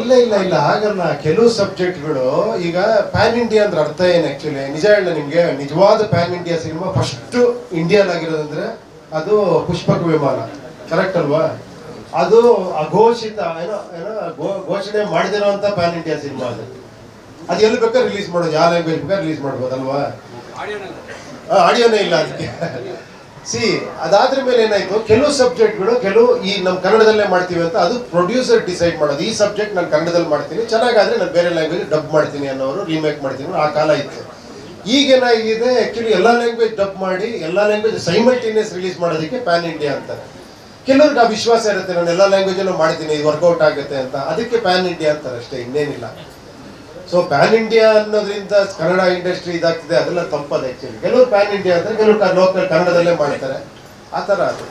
ಇಲ್ಲ ಇಲ್ಲ ಇಲ್ಲ ಹಾಗಲ್ಲ. ಕೆಲವು ಸಬ್ಜೆಕ್ಟ್ಗಳು ಈಗ ಪ್ಯಾನ್ ಇಂಡಿಯಾ ಅಂದ್ರೆ ಅರ್ಥ ಏನು ಆಕ್ಚುಲಿ ನಿಜ ಹೇಳ ನಿಮ್ಗೆ. ನಿಜವಾದ pan India cinema first Indian ಆಗಿರೋದಂದ್ರೆ ಅದು ಪುಷ್ಪಕ ವಿಮಾನ, ಕರೆಕ್ಟ್ ಅಲ್ವಾ? ಅದು ಅಘೋಷಿತ ಏನೋ ಏನೋ ಘೋಷಣೆ ಮಾಡಿದಿರೋಂಥ ಪ್ಯಾನ್ ಇಂಡಿಯಾ ಸಿನಿಮಾ ಅದು. ಅದು ಎಲ್ಲಿ ಬೇಕಾದ್ರೆ ರಿಲೀಸ್ ಮಾಡೋದು, ಯಾವ ಲ್ಯಾಂಗ್ವೇಜ್ ಬೇಕಾದ್ರೆ ರಿಲೀಸ್ ಮಾಡ್ಬೋದಲ್ವಾ? ಆಡಿಯೋನೇ ಇಲ್ಲ ಅದಕ್ಕೆ. ಅದಾದ್ರ ಮೇಲೆ ಏನಾಯ್ತು, ಕೆಲವು ಸಬ್ಜೆಕ್ಟ್ಗಳು ಕೆಲವು ಈ ನಮ್ಮ ಕನ್ನಡದಲ್ಲೇ ಮಾಡ್ತೀವಿ ಅಂತ ಅದು ಪ್ರೊಡ್ಯೂಸರ್ ಡಿಸೈಡ್ ಮಾಡೋದು. ಈ ಸಬ್ಜೆಕ್ಟ್ ನಾನು ಕನ್ನಡದಲ್ಲಿ ಮಾಡ್ತೀನಿ, ಚೆನ್ನಾಗಾದ್ರೆ ನಾನು ಬೇರೆ ಲ್ಯಾಂಗ್ವೇಜ್ ಡಬ್ ಮಾಡ್ತೀನಿ ಅನ್ನೋರು, ರೀಮೇಕ್ ಮಾಡ್ತೀನಿ ಆ ಕಾಲ ಇತ್ತು. ಈಗೇನಾಗಿದೆ ಆಕ್ಚುಲಿ ಎಲ್ಲ ಲ್ಯಾಂಗ್ವೇಜ್ ಡಬ್ ಮಾಡಿ ಎಲ್ಲ ಲ್ಯಾಂಗ್ವೇಜ್ ಸೈಮಲ್ಟೇನಿಯಸ್ ರಿಲೀಸ್ ಮಾಡೋದಕ್ಕೆ ಪ್ಯಾನ್ ಇಂಡಿಯಾ ಅಂತಾರೆ. ಕೆಲವ್ರಿಗೆ ಆ ವಿಶ್ವಾಸ ಇರುತ್ತೆ, ನಾನು ಎಲ್ಲ ಲ್ಯಾಂಗ್ವೇಜಲ್ಲೂ ಮಾಡ್ತೀನಿ, ಇದು ವರ್ಕೌಟ್ ಆಗುತ್ತೆ ಅಂತ, ಅದಕ್ಕೆ ಪ್ಯಾನ್ ಇಂಡಿಯಾ ಅಂತಾರೆ ಅಷ್ಟೇ, ಇನ್ನೇನಿಲ್ಲ. ಸೊ ಪ್ಯಾನ್ ಇಂಡಿಯಾ ಅನ್ನೋದ್ರಿಂದ ಕನ್ನಡ ಇಂಡಸ್ಟ್ರಿ ಇದಾಗ್ತಿದೆ, ಅದೆಲ್ಲ ತಪ್ಪದು ಆಕ್ಚುಲಿ. ಕೆಲವರು ಪ್ಯಾನ್ ಇಂಡಿಯಾ ಅಂದ್ರೆ ಕೆಲವರು ಲೋಕಲ್ ಕನ್ನಡದಲ್ಲೇ ಮಾಡ್ತಾರೆ, ಆ ಥರ ಅದು.